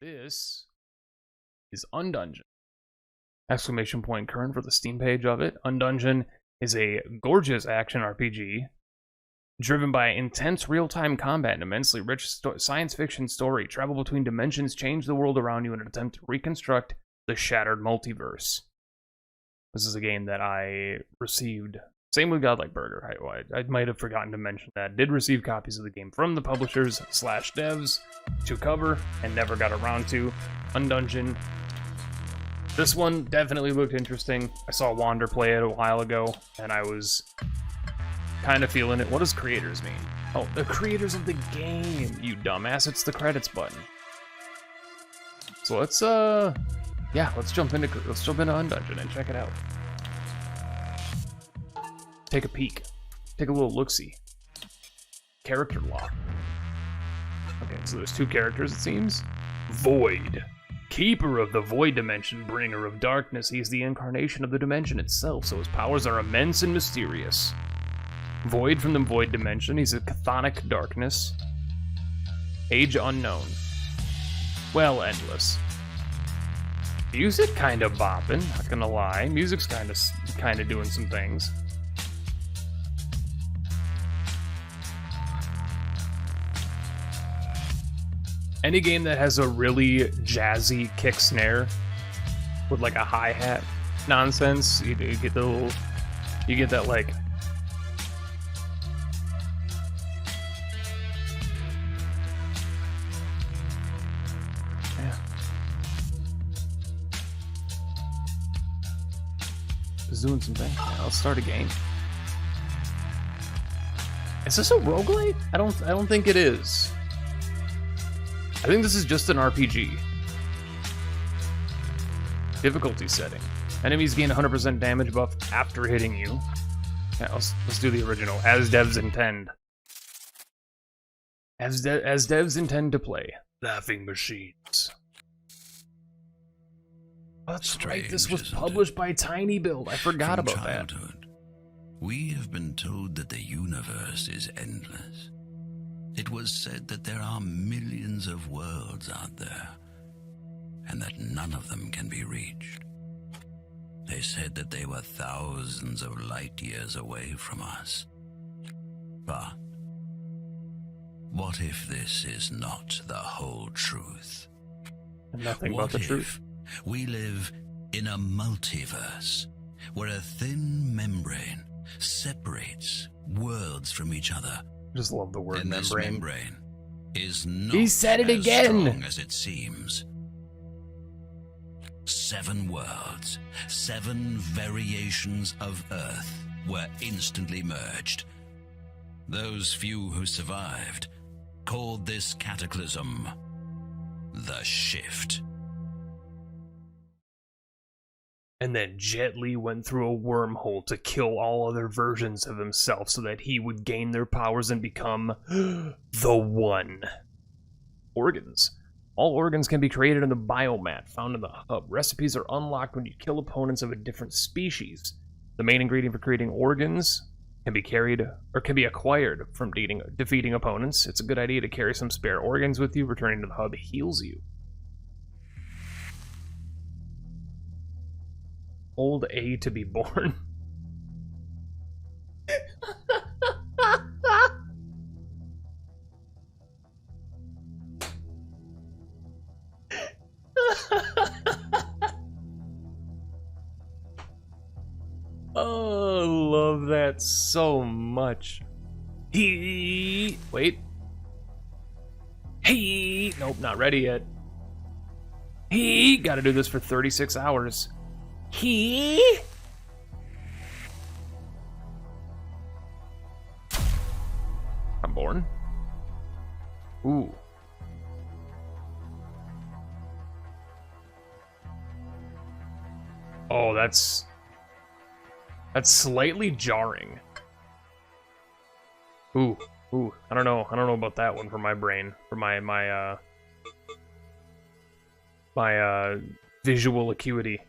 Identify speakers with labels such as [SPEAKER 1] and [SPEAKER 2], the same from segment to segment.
[SPEAKER 1] This is Undungeon. Exclamation point current for the Steam page of it. Undungeon is a gorgeous action RPG driven by intense real-time combat and immensely rich science fiction story. Travel between dimensions, change the world around you in an attempt to reconstruct the shattered multiverse. This is a game that I received. Same with Godlike Burger. I might have forgotten to mention that. Did receive copies of the game from the publishers / devs to cover and never got around to. Undungeon. This one definitely looked interesting. I saw Wander play it a while ago, and I was kind of feeling it. What does creators mean? Oh, the creators of the game, you dumbass. It's the credits button. So let's jump into Undungeon and check it out. Take a peek. Take a little look-see. Character lock. Okay, so there's two characters, it seems. Void. Keeper of the Void Dimension, bringer of darkness. He's the incarnation of the dimension itself, so his powers are immense and mysterious. Void from the Void Dimension. He's a chthonic darkness. Age unknown. Well, endless. Music kind of bopping, not gonna lie. Music's kind of doing some things. Any game that has a really jazzy kick snare with like a hi-hat nonsense, you get that like it's doing some things. Yeah, let's start a game. Is this a roguelite? I don't think it is. I think this is just an RPG. Difficulty setting. Enemies gain 100% damage buff after hitting you. Yeah, let's do the original. As devs intend. As devs intend to play. Laughing machines. That's right, this was published by Tiny Build. I forgot about that.
[SPEAKER 2] We have been told that the universe is endless. It was said that there are millions of worlds out there, and that none of them can be reached. They said that they were thousands of light years away from us. But what if this is not the whole truth?
[SPEAKER 1] Nothing about the truth.
[SPEAKER 2] We live in a multiverse, where a thin membrane separates worlds from each other.
[SPEAKER 1] Just love the word
[SPEAKER 2] and
[SPEAKER 1] membrane.
[SPEAKER 2] This membrane is not
[SPEAKER 1] he said it again.
[SPEAKER 2] As strong as it seems. 7 worlds, 7 variations of Earth were instantly merged. Those few who survived called this cataclysm the Shift.
[SPEAKER 1] And then Jet Li went through a wormhole to kill all other versions of himself so that he would gain their powers and become the One. Organs. All organs can be created in the biomat found in the hub. Recipes are unlocked when you kill opponents of a different species. The main ingredient for creating organs can be acquired from defeating opponents. It's a good idea to carry some spare organs with you. Returning to the hub heals you. Old A to be born. Oh, I love that so much. Wait. Nope, not ready yet. Gotta do this for 36 hours. I'm born. Ooh. Oh, that's slightly jarring. Ooh. I don't know about that one for my brain, for my visual acuity.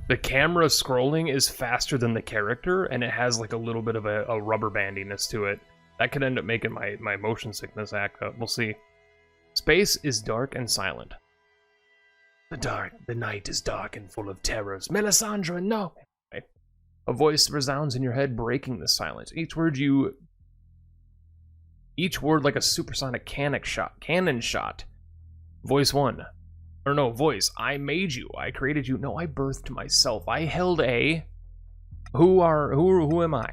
[SPEAKER 1] The camera scrolling is faster than the character, and it has like a little bit of a rubber bandiness to it. That could end up making my motion sickness act up. We'll see. Space is dark and silent. The night is dark and full of terrors. Melisandre, no! A voice resounds in your head, breaking the silence. Each word like a supersonic cannon shot. Voice 1. Or no, voice. I made you. I created you. No, I birthed myself. I held a... Who am I?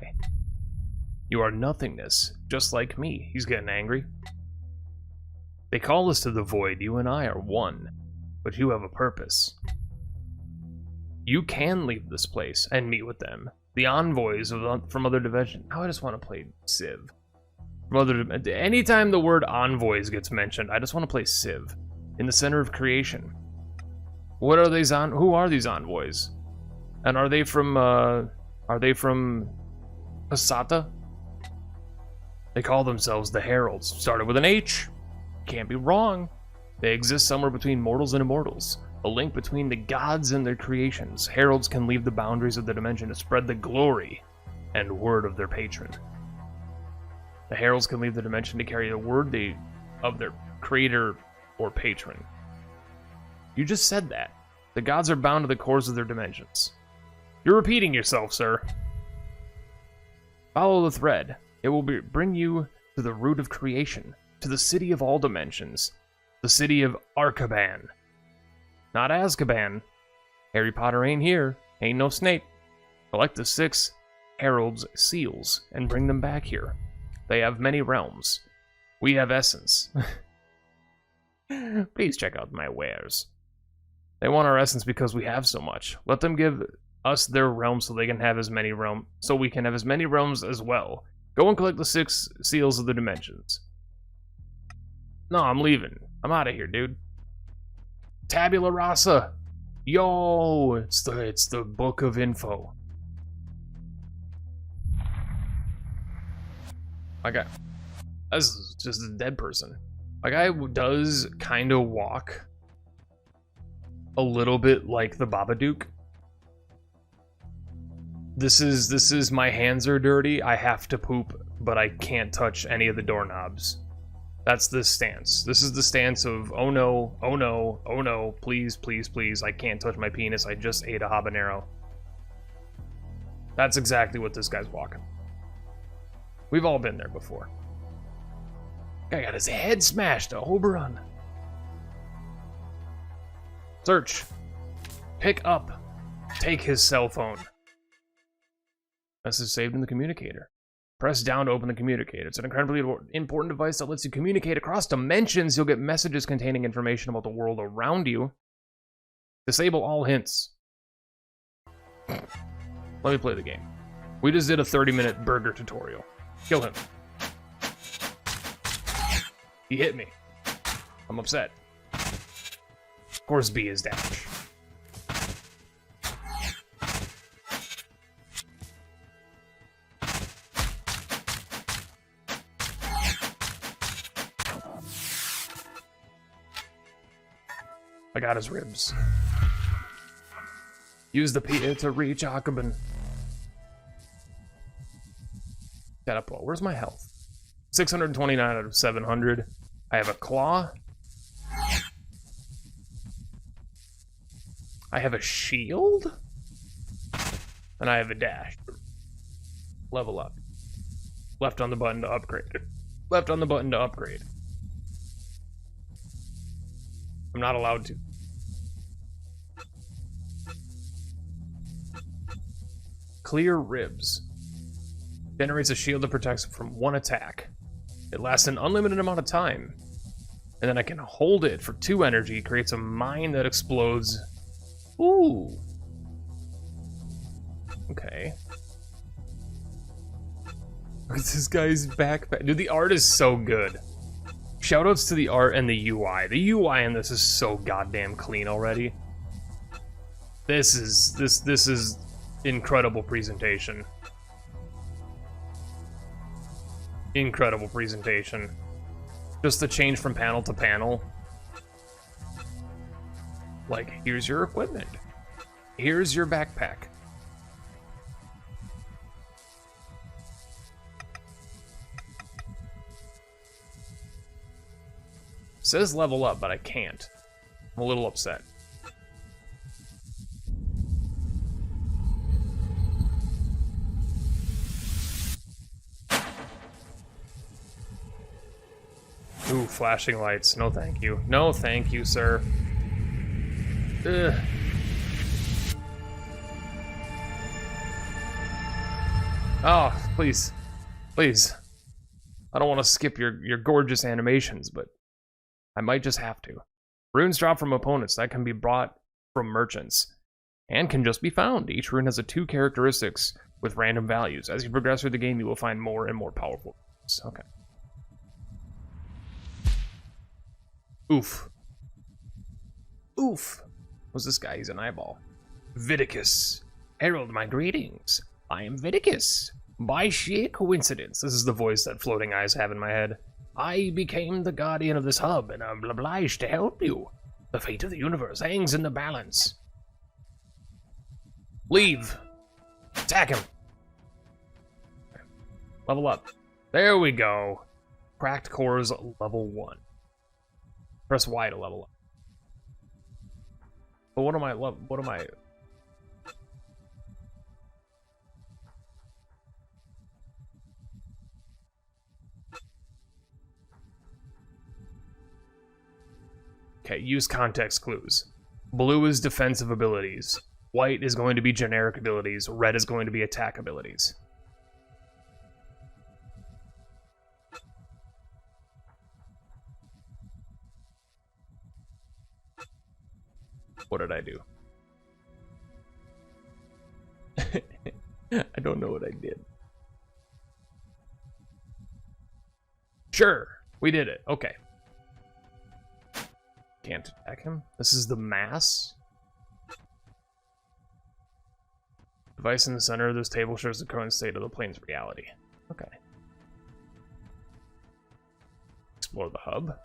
[SPEAKER 1] You are nothingness, just like me. He's getting angry. They call us to the void. You and I are one. But you have a purpose. You can leave this place and meet with them. The envoys from other dimensions. Now I just want to play Civ. Anytime the word envoys gets mentioned, I just want to play Civ. In the center of creation. What are these who are these envoys? And are they from Passata? They call themselves the Heralds. Started with an H. Can't be wrong. They exist somewhere between mortals and immortals. A link between the gods and their creations. Heralds can leave the boundaries of the dimension to spread the glory and word of their patron. The heralds can leave the dimension to carry the word of their creator or patron. You just said that. The gods are bound to the cores of their dimensions. You're repeating yourself, sir. Follow the thread. It will bring you to the root of creation, to the city of all dimensions, the city of Arcaban. Not Azkaban. Harry Potter ain't here. Ain't no Snape. Collect the 6 heralds' seals and bring them back here. They have many realms. We have essence. Please check out my wares. They want our essence because we have so much. Let them give us their realms so they can have as many realms, so we can have as many realms as well. Go and collect the 6 seals of the dimensions. No, I'm leaving. I'm out of here, dude. Tabula rasa. Yo, it's the book of info. This is just a dead person. My guy does kind of walk a little bit like the Babadook. This is my hands are dirty. I have to poop, but I can't touch any of the doorknobs. That's the stance. This is the stance of, oh no, oh no, oh no, please, please, please, I can't touch my penis, I just ate a habanero. That's exactly what this guy's walking. We've all been there before. Guy got his head smashed, a Oberon. Search. Pick up. Take his cell phone. Message saved in the communicator. Press down to open the communicator. It's an incredibly important device that lets you communicate across dimensions. You'll get messages containing information about the world around you. Disable all hints. Let me play the game. We just did a 30-minute burger tutorial. Kill him. He hit me. I'm upset. Of course B is dash. I got his ribs. Use the PIER to reach Akaban. Catapult. Where's my health? 629 out of 700. I have a claw. I have a shield. And I have a dash. Level up. Left on the button to upgrade. Left on the button to upgrade. I'm not allowed to. Clear ribs. Generates a shield that protects from 1 attack. It lasts an unlimited amount of time. And then I can hold it for 2 energy. Creates a mine that explodes. Ooh. Okay. Look at this guy's backpack. Dude, the art is so good. Shoutouts to the art and the UI. The UI in this is so goddamn clean already. This is incredible presentation. Incredible presentation. Just the change from panel to panel. Like, here's your equipment. Here's your backpack. says level up, but I can't. I'm a little upset. Ooh, flashing lights. No thank you. No thank you, sir. Ugh. Oh, please. Please. I don't want to skip your gorgeous animations, but I might just have to. Runes drop from opponents that can be brought from merchants and can just be found. Each rune has 2 characteristics with random values. As you progress through the game, you will find more and more powerful runes. Okay. Oof. Oof. What's this guy? He's an eyeball. Vidicus. Herald my greetings. I am Vidicus. By sheer coincidence, this is the voice that floating eyes have in my head, I became the guardian of this hub, and I'm obliged to help you. The fate of the universe hangs in the balance. Leave. Attack him. Level up. There we go. Cracked cores level 1. Press Y to level up. But what am I... Okay, use context clues. Blue is defensive abilities. White is going to be generic abilities. Red is going to be attack abilities. What did I do? I don't know what I did. Sure, we did it. Okay. Can't attack him. This is the mass. Device in the center of this table shows the current state of the plane's reality. Okay. Explore the hub.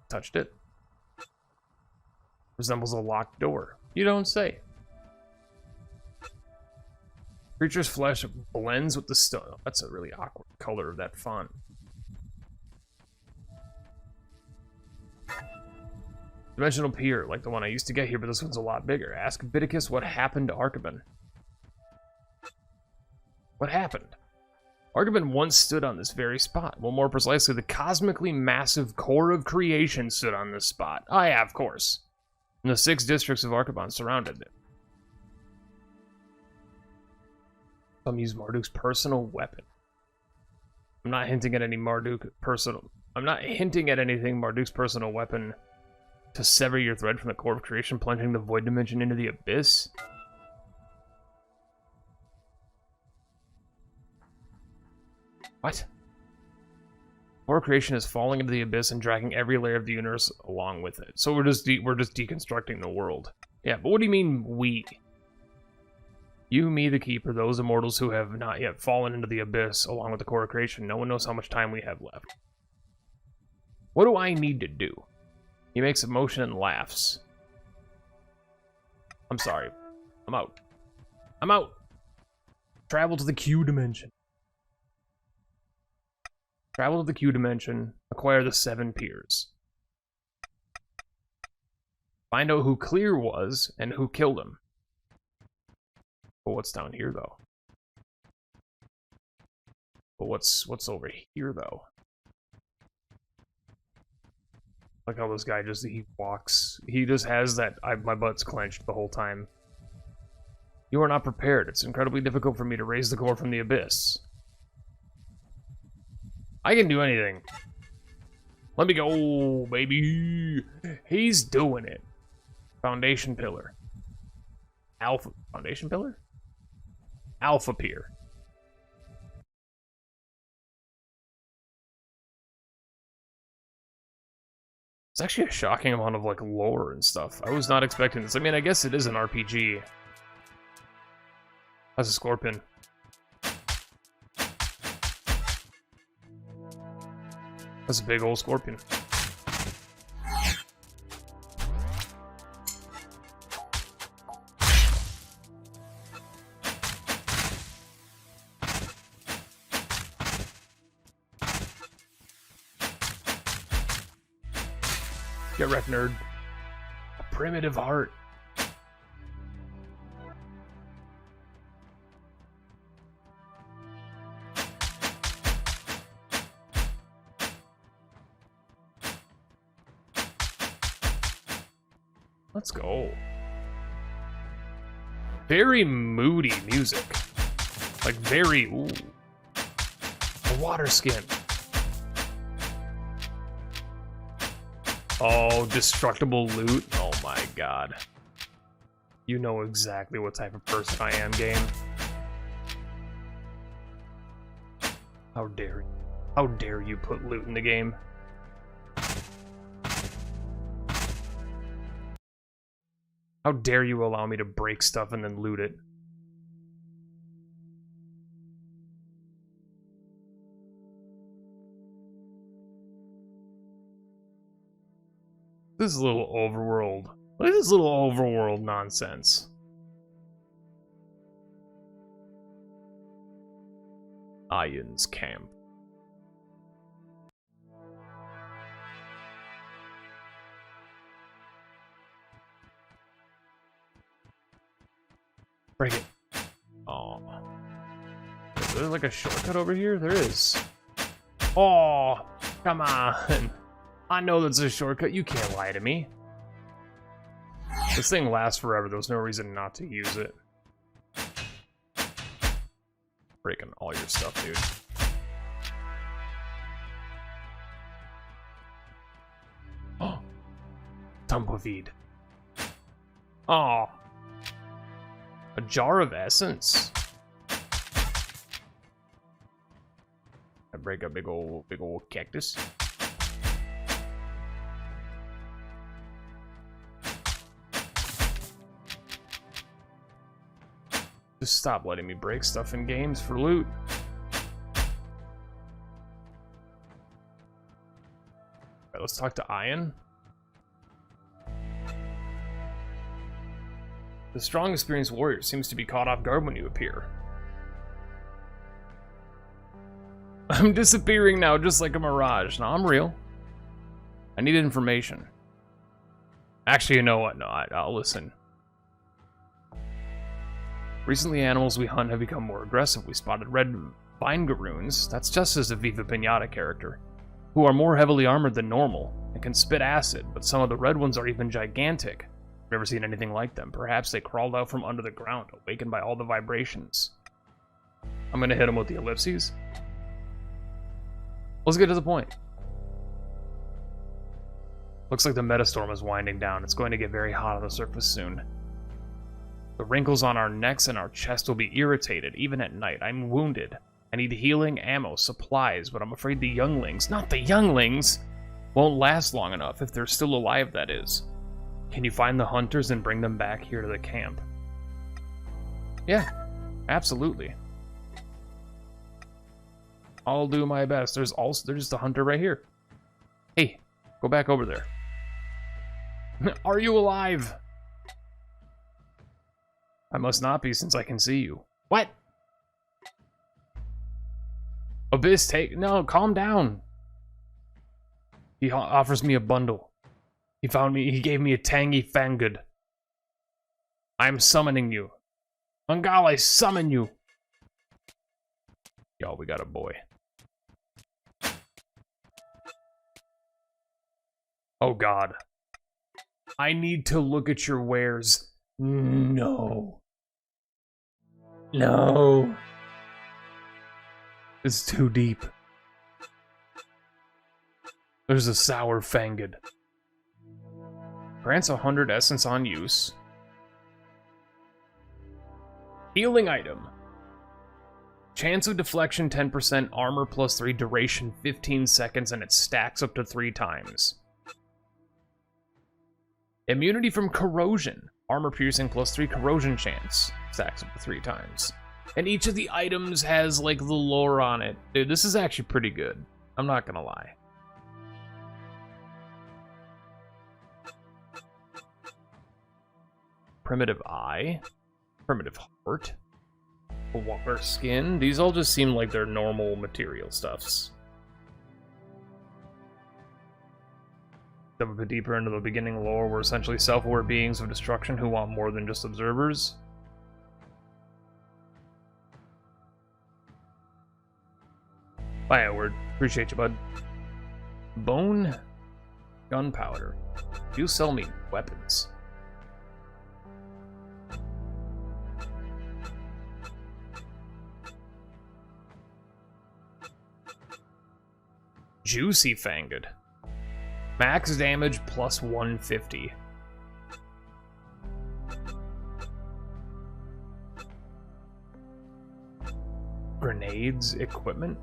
[SPEAKER 1] Touched it. Resembles a locked door. You don't say. Creature's flesh blends with the stone. That's a really awkward color of that font. Dimensional PIER, like the one I used to get here, but this one's a lot bigger. Ask Vidicus what happened to Archibald. What happened? Archibald once stood on this very spot. Well, more precisely, the cosmically massive core of creation stood on this spot. Ah, yeah, of course. And the 6 districts of Archibald surrounded it. Some use Marduk's personal weapon. I'm not hinting at any I'm not hinting at anything Marduk's personal weapon to sever your thread from the core of creation, plunging the void dimension into the abyss. What? Core of creation is falling into the abyss and dragging every layer of the universe along with it. So we're just deconstructing the world. Yeah, but what do you mean we? You, me, the keeper, those immortals who have not yet fallen into the abyss along with the core of creation. No one knows how much time we have left. What do I need to do? He makes a motion and laughs. I'm sorry. I'm out. I'm out. Travel to the Q dimension. Travel to the Q dimension. Acquire the 7 PIERs. Find out who Clear was and who killed him. But what's down here, though? But what's over here, though? Like how this guy he walks. He just has that, my butt's clenched the whole time. You are not prepared. It's incredibly difficult for me to raise the core from the abyss. I can do anything. Let me go, baby. He's doing it. Foundation pillar. Alpha. Foundation pillar? Alpha PIER. It's actually a shocking amount of, like, lore and stuff. I was not expecting this. I mean, I guess it is an RPG. That's a scorpion. That's a big old scorpion. Get wrecked, nerd. A primitive heart. Let's go. Very moody music. Like very, ooh. A water skin. Oh, destructible loot. Oh my god. You know exactly what type of person I am, game. How dare you? How dare you put loot in the game? How dare you allow me to break stuff and then loot it? This is a little overworld. What is this little overworld nonsense? Ion's camp. Break it. Oh. Is there like a shortcut over here? There is. Oh, come on. I know that's a shortcut. You can't lie to me. This thing lasts forever. There's no reason not to use it. Breaking all your stuff, dude. Oh. Tumbleweed. Oh. A jar of essence. I break a big old cactus. Just stop letting me break stuff in games for loot. Alright, let's talk to Ion. The strong, experienced warrior seems to be caught off guard when you appear. I'm disappearing now, just like a mirage. No, I'm real. I need information. Actually, you know what? No, I'll listen. Recently, animals we hunt have become more aggressive. We spotted red VINEGAROONs, that's just as a Viva Pinata character, who are more heavily armored than normal and can spit acid, but some of the red ones are even gigantic. I've never seen anything like them. Perhaps they crawled out from under the ground, awakened by all the vibrations. I'm gonna hit them with the ellipses. Let's get to the point. Looks like the metastorm is winding down. It's going to get very hot on the surface soon. The wrinkles on our necks and our chest will be irritated, even at night. I'm wounded. I need healing, ammo, supplies, but I'm afraid the younglings, not the younglings, won't last long enough, if they're still alive, that is. Can you find the hunters and bring them back here to the camp? Yeah, absolutely. I'll do my best. There's just a hunter right here. Hey, go back over there. Are you alive? I must not be, since I can see you. What? Abyss, no, calm down. He offers me a bundle. He gave me a tangy fangud. I'm summoning you. Ungal, I summon you. Yo, we got a boy. Oh god. I need to look at your wares. No. No. It's too deep. There's a sour fangud. Grants 100 essence on use. Healing item. Chance of deflection 10%, armor +3, duration 15 seconds, and it stacks up to 3 times. Immunity from corrosion. Armor piercing +3, corrosion chance. Stacks up to 3 times. And each of the items has, like, the lore on it. Dude, this is actually pretty good. I'm not gonna lie. Primitive eye. Primitive heart. A water skin. These all just seem like they're normal material stuffs. Delve a bit deeper into the beginning lore. We're essentially self-aware beings of destruction who want more than just observers. Bye, Edward. Appreciate you, bud. Bone, gunpowder. You sell me weapons. Juicy Fanged. Max damage plus 150. Grenades equipment.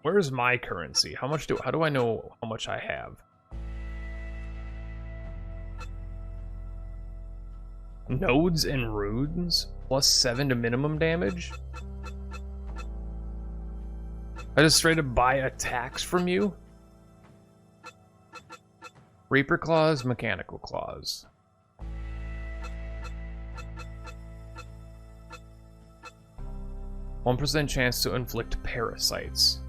[SPEAKER 1] Where's my currency? How do I know how much I have? Nodes and runes plus 7 to minimum damage. I just straight up buy attacks from you. Reaper claws, mechanical claws. +1% chance to inflict parasites.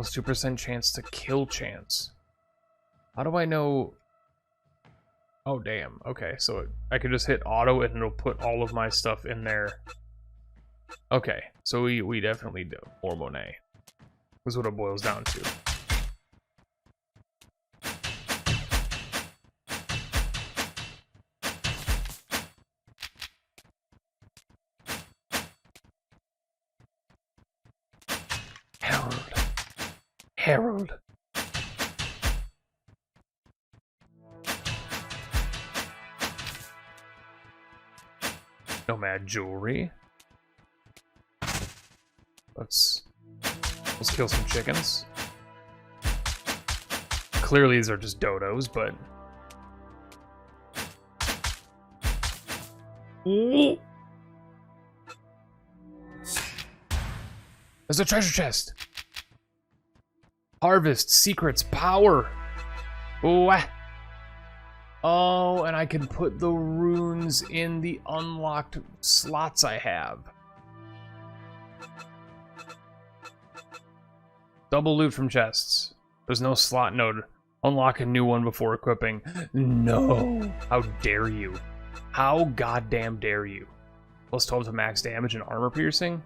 [SPEAKER 1] +2% chance to kill chance. How do I know? Oh, damn. Okay, so I could just hit auto and it'll put all of my stuff in there. Okay, so we definitely do. More Monet. That's what it boils down to. Herald. Nomad jewelry. Let's kill some chickens. Clearly these are just dodos, but ooh. There's a treasure chest. Harvest, secrets, power. Ooh. Oh, and I can put the runes in the unlocked slots I have. Double loot from chests. There's no slot node. Unlock a new one before equipping. No. How dare you? How goddamn dare you? +12 to max damage and armor piercing.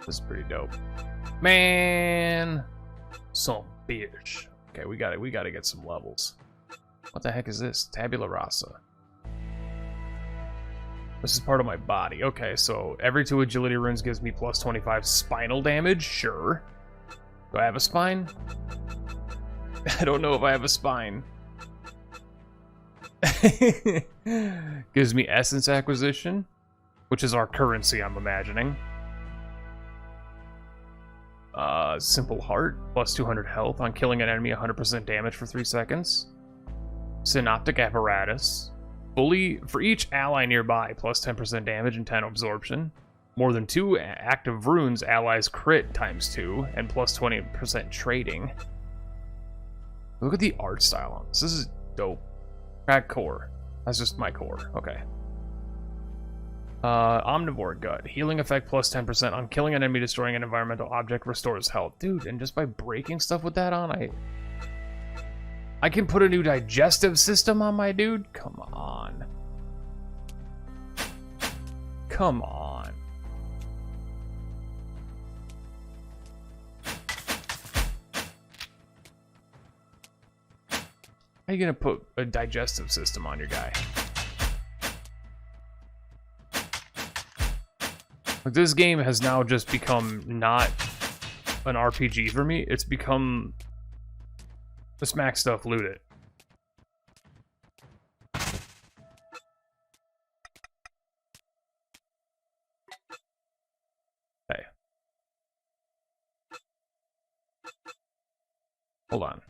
[SPEAKER 1] This is pretty dope. Man, some bitch. Okay, we gotta get some levels. What the heck is this? Tabula rasa. This is part of my body. Okay, so every 2 agility runes gives me +25 spinal damage. Sure. Do I have a spine? I don't know if I have a spine. Gives me essence acquisition, which is our currency, I'm imagining. Simple heart, +200 health on killing an enemy, 100% damage for 3 seconds. Synoptic apparatus. Fully, for each ally nearby, +10% damage and 10 absorption. More than 2 active runes, allies crit ×2, and +20% trading. Look at the art style on this. This is dope. Crack core. That's just my core. Okay. Omnivore gut. Healing effect +10% on killing an enemy, destroying an environmental object, restores health. Dude, and just by breaking stuff with that on, I can put a new digestive system on my dude? Come on. Come on. How are you gonna put a digestive system on your guy? Like, this game has now just become not an RPG for me. It's become the smack stuff, loot it. Okay. Hold on.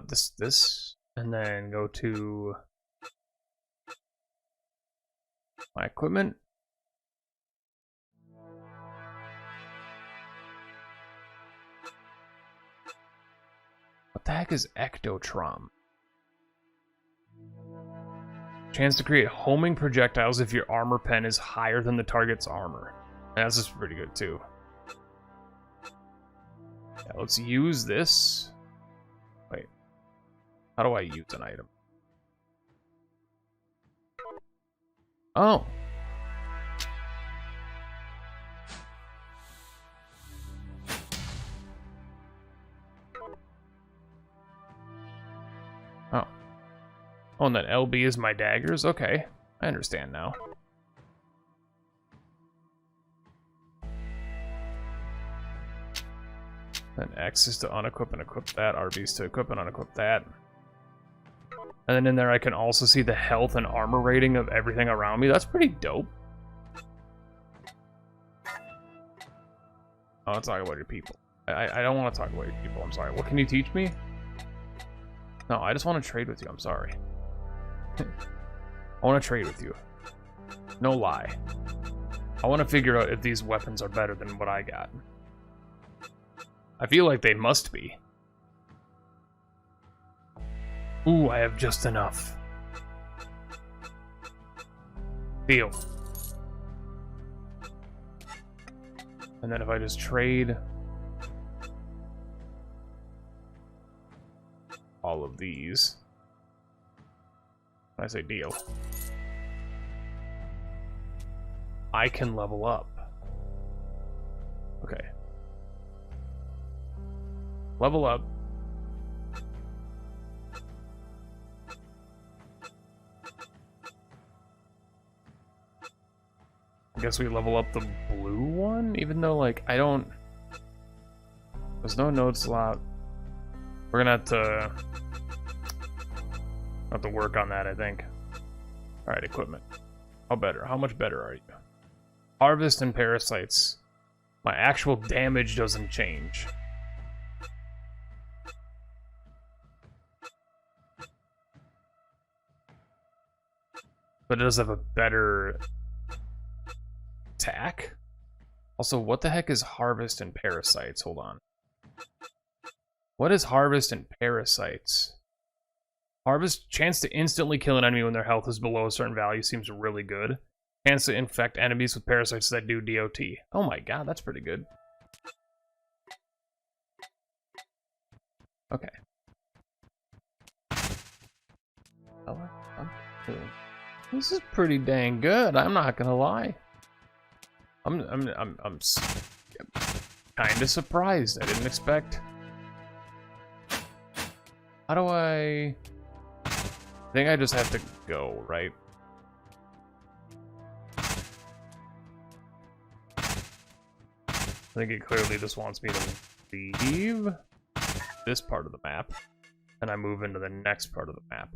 [SPEAKER 1] This, and then go to my equipment. What the heck is Ectotrom? Chance to create homing projectiles if your armor pen is higher than the target's armor. That's just pretty good too. Yeah, let's use this. Wait. How do I use an item? Oh. Oh. Oh, and that LB is my daggers? Okay. I understand now. Then X is to unequip and equip that. RB is to equip and unequip that. And then in there I can also see the health and armor rating of everything around me. That's pretty dope. Oh, let's talk about your people. I don't want to talk about your people. I'm sorry. What can you teach me? No, I just want to trade with you. I'm sorry. I want to trade with you. No lie. I want to figure out if these weapons are better than what I got. I feel like they must be. Ooh, I have just enough. Deal. And then if I just trade all of these, I say deal, I can level up. Okay. Level up. I guess we level up the blue one, even though, like, I don't... There's no node slot. We're gonna have to work on that, I think. Alright, equipment. How much better are you? Harvest and parasites. My actual damage doesn't change. But it does have a better attack. Also, what the heck is harvest and parasites? Hold on. What is harvest and parasites? Harvest, chance to instantly kill an enemy when their health is below a certain value seems really good. Chance to infect enemies with parasites that do DOT. Oh my god, that's pretty good. Okay. This is pretty dang good. I'm not gonna lie. I'm kind of surprised. I didn't expect. How do I think I just have to go, right? I think it clearly just wants me to leave this part of the map, and I move into the next part of the map.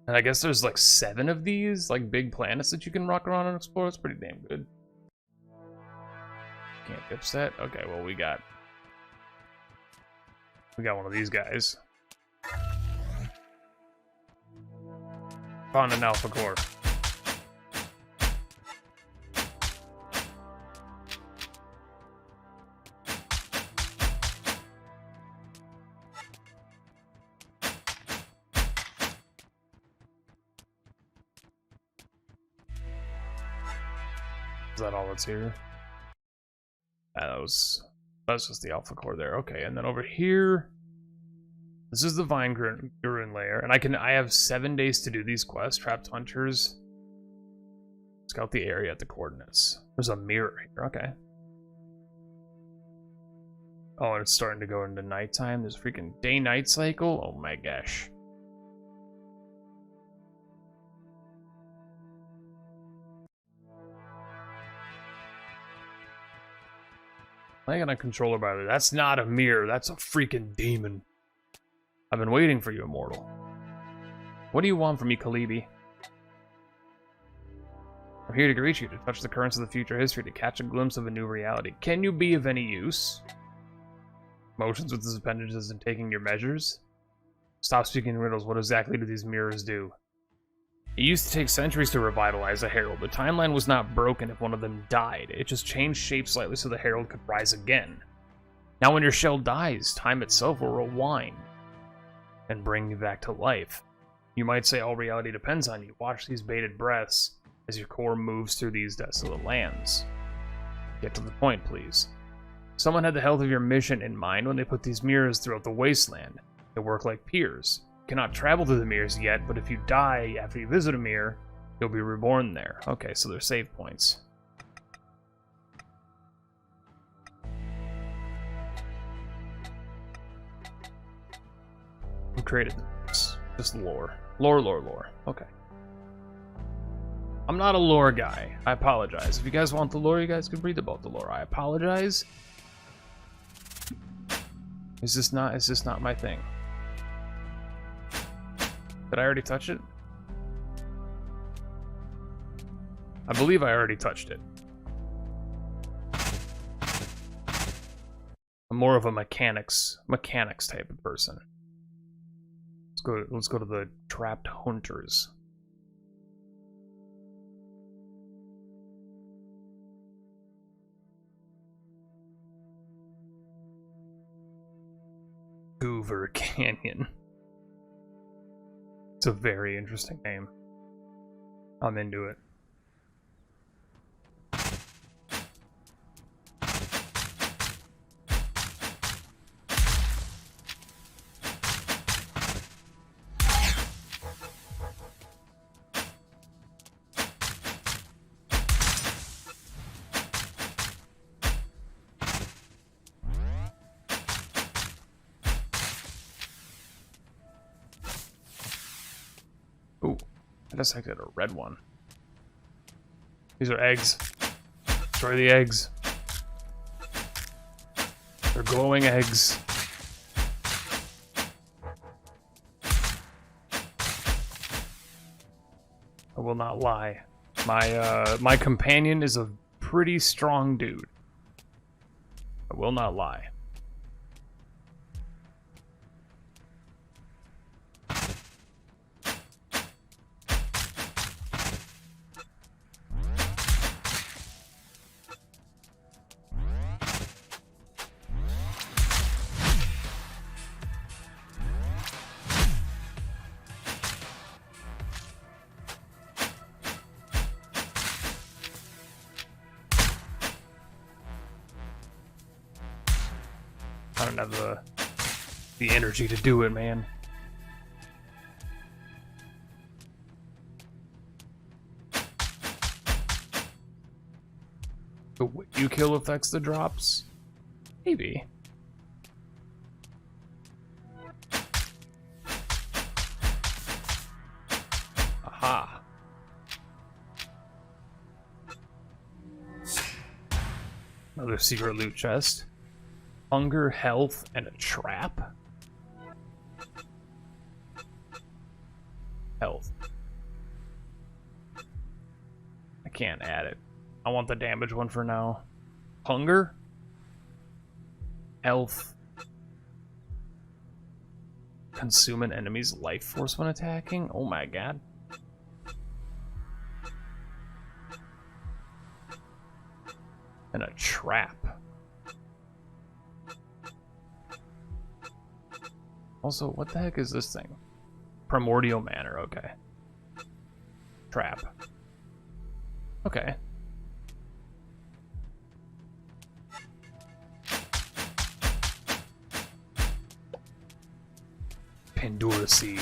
[SPEAKER 1] And I guess there's like 7 of these, like big planets that you can rock around and explore. It's pretty damn good. Can't pitch that. Okay, well we got one of these guys. Found an alpha core. Is that all that's here? That's just the alpha core there. Okay, and then over here, this is the VINEGAROON layer, and I have 7 days to do these quests. Trapped hunters. Scout the area at the coordinates. There's a mirror here. Okay. Oh, and it's starting to go into nighttime. There's a freaking day-night cycle. Oh my gosh. I got a controller by the way. That's not a mirror. That's a freaking demon. I've been waiting for you, immortal. What do you want from me, Kalibi? I'm here to greet you, to touch the currents of the future history, to catch a glimpse of a new reality. Can you be of any use? Motions with the appendages and taking your measures? Stop speaking in riddles. What exactly do these mirrors do? It used to take centuries to revitalize a herald. The timeline was not broken if one of them died. It just changed shape slightly so the herald could rise again. Now when your shell dies, time itself will rewind and bring you back to life. You might say all reality depends on you. Watch these bated breaths as your core moves through these desolate lands. Get to the point, please. Someone had the health of your mission in mind when they put these mirrors throughout the wasteland. They work like piers. You cannot travel through the mirrors yet, but if you die after you visit a mirror, you'll be reborn there. Okay, so they're save points. Who created this? Just lore. Lore. Okay. I'm not a lore guy. I apologize. If you guys want the lore, you guys can read about the lore. I apologize. Is this not my thing? Did I already touch it? I believe I already touched it. I'm more of a mechanics type of person. Let's go to the trapped hunters. GOOVER Canyon. It's a very interesting name. I'm into it. Ooh, I just got a red one. These are eggs. Destroy the eggs. They're glowing eggs. I will not lie. My companion is a pretty strong dude. I will not lie. I don't have the energy to do it, man. The way you kill affects the drops? Maybe. Aha. Another secret loot chest. Hunger, health, and a trap? Health. I can't add it. I want the damage one for now. Hunger? Health. Consume an enemy's life force when attacking? Oh my god. And a trap. Also, what the heck is this thing? Primordial Manor, okay. Trap. Okay. Pandora Seed.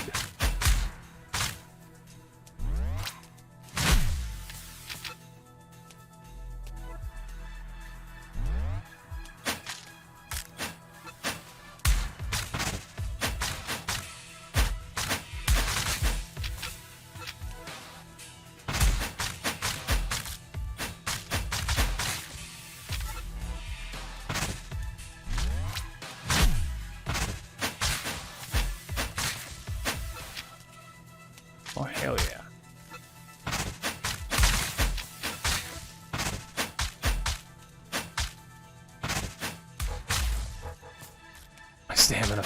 [SPEAKER 1] Oh, hell yeah. My stamina.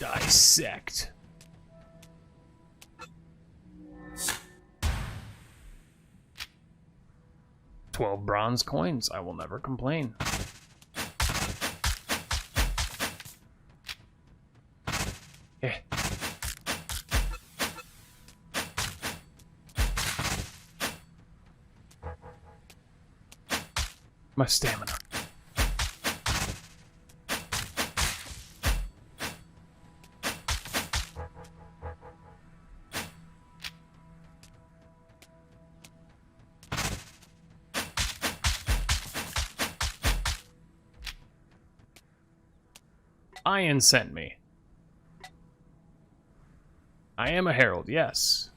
[SPEAKER 1] Dissect. $12 bronze coins. I will never complain. Yeah. My stamina. Ian sent me. I am a herald, yes.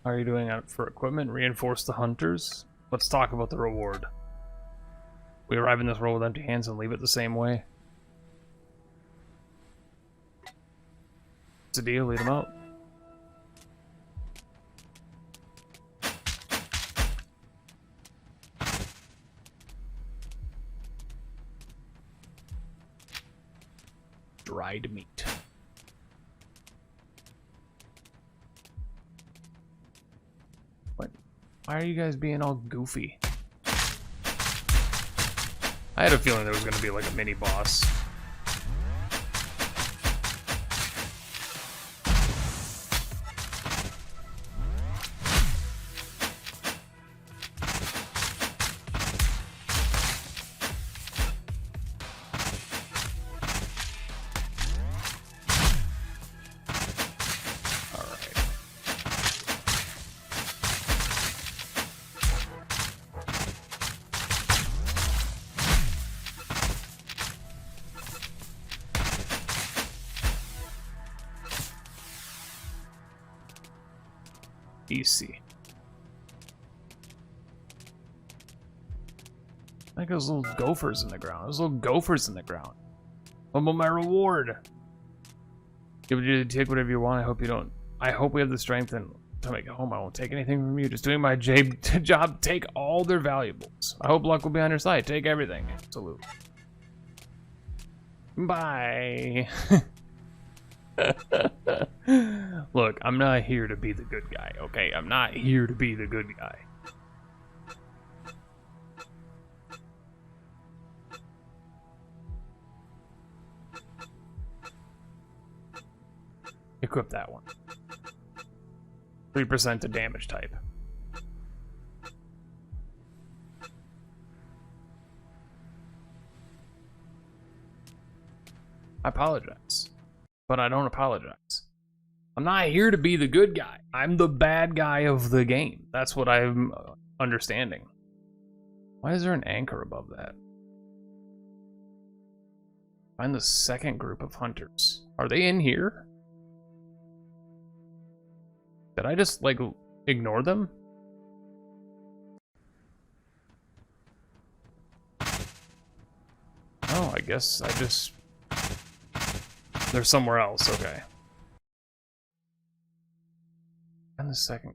[SPEAKER 1] How are you doing out for equipment? Reinforce the hunters? Let's talk about the reward. We arrive in this world with empty hands and leave it the same way. What's the deal? Lead them out. Dried meat. What? Why are you guys being all goofy? I had a feeling there was going to be like a mini boss. Easy. I think those little gophers in the ground. Those little gophers in the ground. What about my reward? Give you to take whatever you want. I hope you don't. I hope we have the strength and to make it home. I won't take anything from you. Just doing my job. Take all their valuables. I hope luck will be on your side. Take everything. Salute. Bye. Look, I'm not here to be the good guy, okay? I'm not here to be the good guy. Equip that one. 3% to damage type. I apologize. But I don't apologize. I'm not here to be the good guy. I'm the bad guy of the game. That's what I'm understanding. Why is there an anchor above that? Find the second group of hunters. Are they in here? Did I just, like, ignore them? Oh, I guess I just... They're somewhere else, okay. And the second...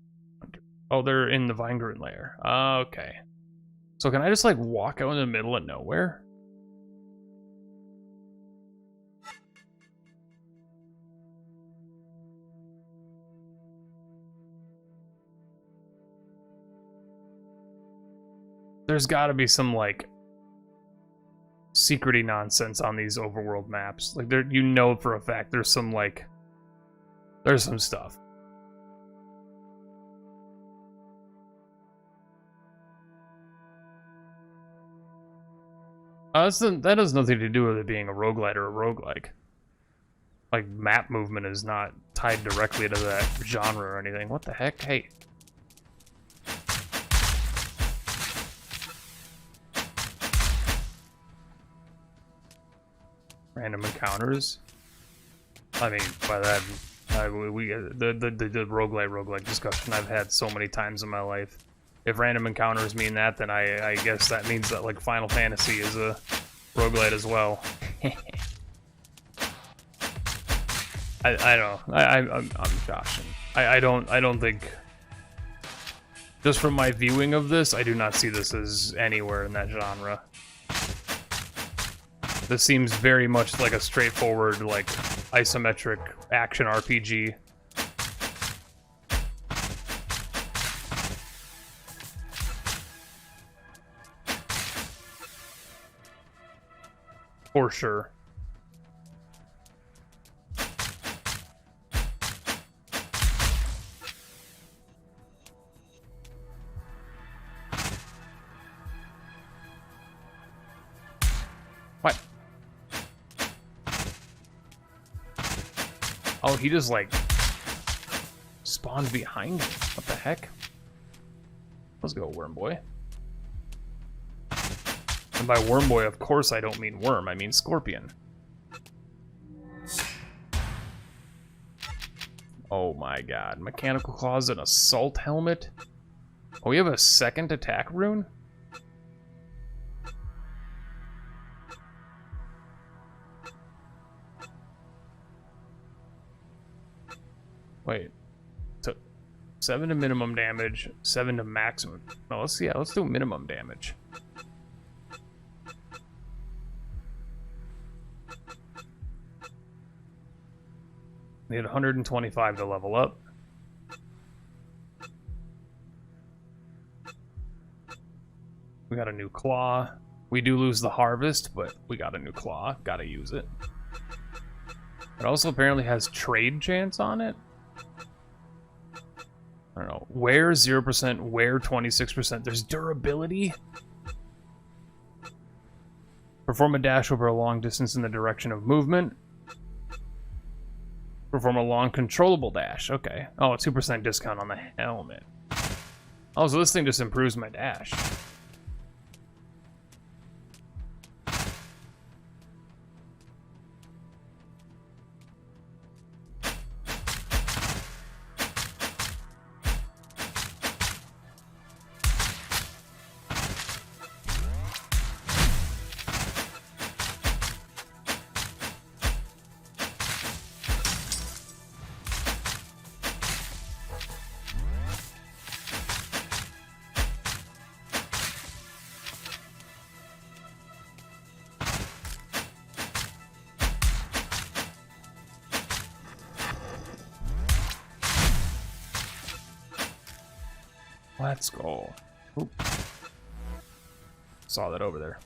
[SPEAKER 1] Oh, they're in the VINEGAROON lair. Okay. So can I just, like, walk out in the middle of nowhere? There's gotta be some, like... secrety nonsense on these overworld maps. Like, there, you know for a fact there's some, like... There's some stuff. That has nothing to do with it being a roguelite or a roguelike. Like, map movement is not tied directly to that genre or anything. What the heck? Hey. Random encounters. I mean, by that, the roguelite discussion I've had so many times in my life. If random encounters mean that, then I guess that means that, like, Final Fantasy is a roguelite as well. I don't know. I'm joshing. I don't think. Just from my viewing of this, I do not see this as anywhere in that genre. This seems very much like a straightforward, like, isometric action RPG. For sure. What? Oh, he just, like, spawned behind me. What the heck? Let's go, Worm Boy. And by Worm Boy, of course, I don't mean worm, I mean scorpion. Oh my god. Mechanical claws and assault helmet? Oh, we have a second attack rune? Wait. So 7 to minimum damage, 7 to maximum. No, let's do minimum damage. Need 125 to level up. We got a new claw. We do lose the harvest, but we got a new claw. Gotta use it. It also apparently has trade chance on it. I don't know. Wear 0%, wear 26%. There's durability. Perform a dash over a long distance in the direction of movement. Perform a long controllable dash. Okay. Oh, a 2% discount on the helmet. Oh, so this thing just improves my dash. Let's go. Oop. Saw that over there.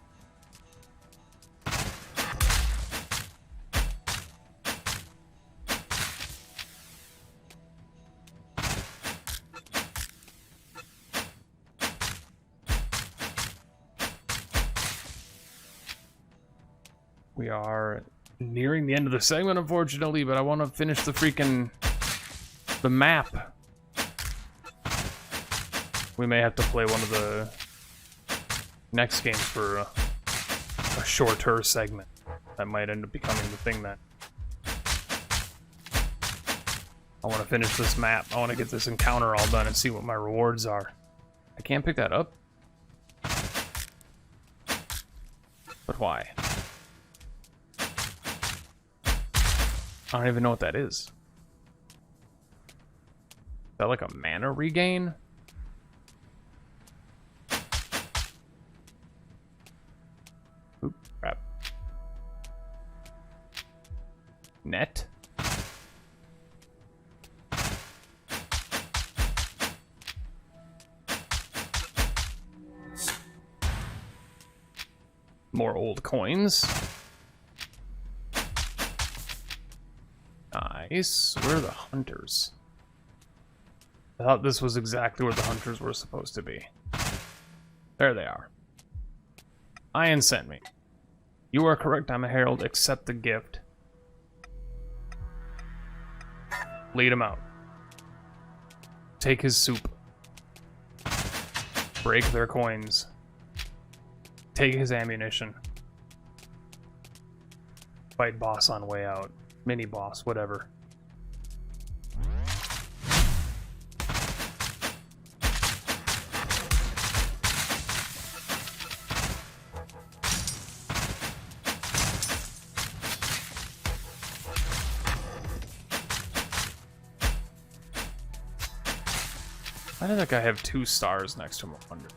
[SPEAKER 1] We are nearing the end of the segment, unfortunately, but I want to finish the map. We may have to play one of the next games for a shorter segment. That might end up becoming the thing that... I want to finish this map. I want to get this encounter all done and see what my rewards are. I can't pick that up? But why? I don't even know what that is. Is that like a mana regain? Oop, crap. Net? More old coins. Nice. Where are the hunters? I thought this was exactly where the hunters were supposed to be. There they are. Ian sent me. You are correct, I'm a herald. Accept the gift. Lead him out. Take his soup. Break their coins. Take his ammunition. Fight boss on way out. Mini boss, whatever. Why did that guy have 2 stars next to him? I wonder.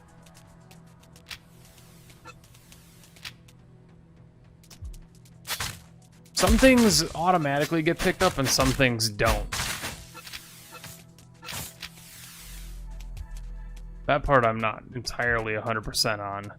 [SPEAKER 1] Some things automatically get picked up and some things don't. That part I'm not entirely 100% on.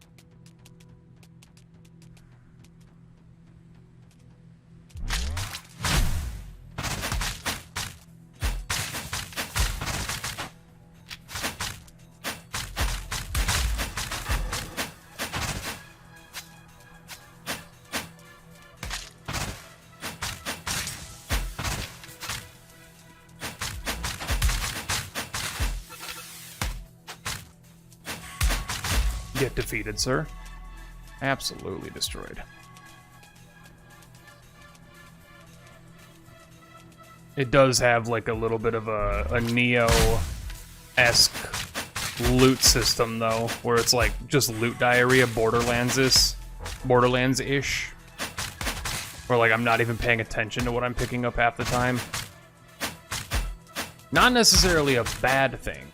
[SPEAKER 1] Get defeated, sir. Absolutely destroyed. It does have like a little bit of a Neo-esque loot system though, where it's like just loot diarrhea, Borderlands-ish. Where like I'm not even paying attention to what I'm picking up half the time. Not necessarily a bad thing.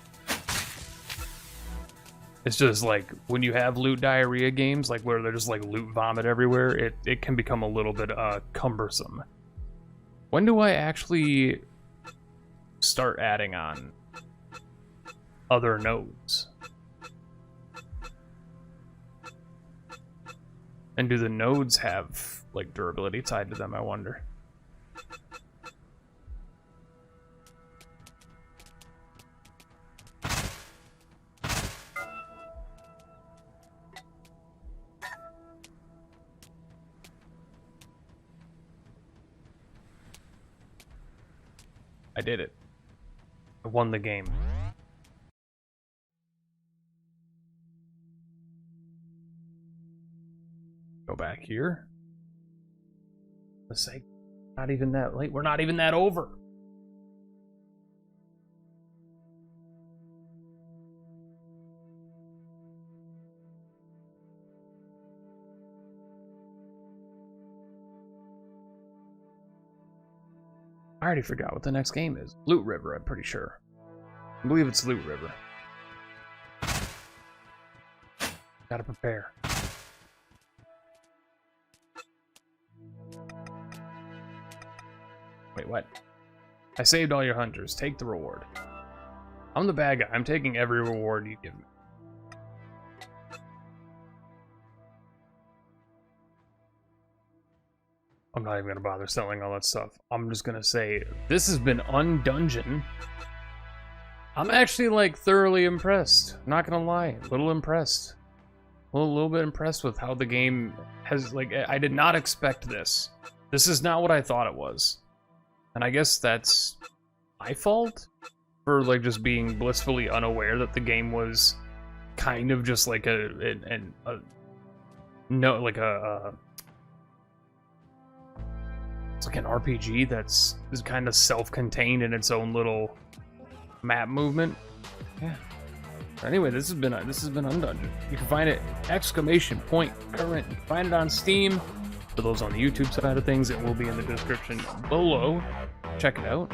[SPEAKER 1] It's just like when you have loot diarrhea games, like where there's like loot vomit everywhere, it can become a little bit cumbersome. When do I actually start adding on other nodes? And do the nodes have like durability tied to them, I wonder? I did it. I won the game. Go back here. Let's say, not even that late. We're not even that over. I already forgot what the next game is. Loot River, I'm pretty sure. I believe it's Loot River. Gotta prepare. Wait, what? I saved all your hunters. Take the reward. I'm the bad guy. I'm taking every reward you give me. I'm not even gonna bother selling all that stuff. I'm just gonna say, this has been Undungeon. I'm actually, like, thoroughly impressed. Not gonna lie, a little impressed. A little bit impressed with how the game has, like, I did not expect this. This is not what I thought it was. And I guess that's my fault for, like, just being blissfully unaware that the game was kind of just like it's like an RPG that's is kind of self-contained in its own little map movement. Yeah. Anyway, this has been Undungeon. You can find it !current. You can find it on Steam. For those on the YouTube side of things, it will be in the description below. Check it out.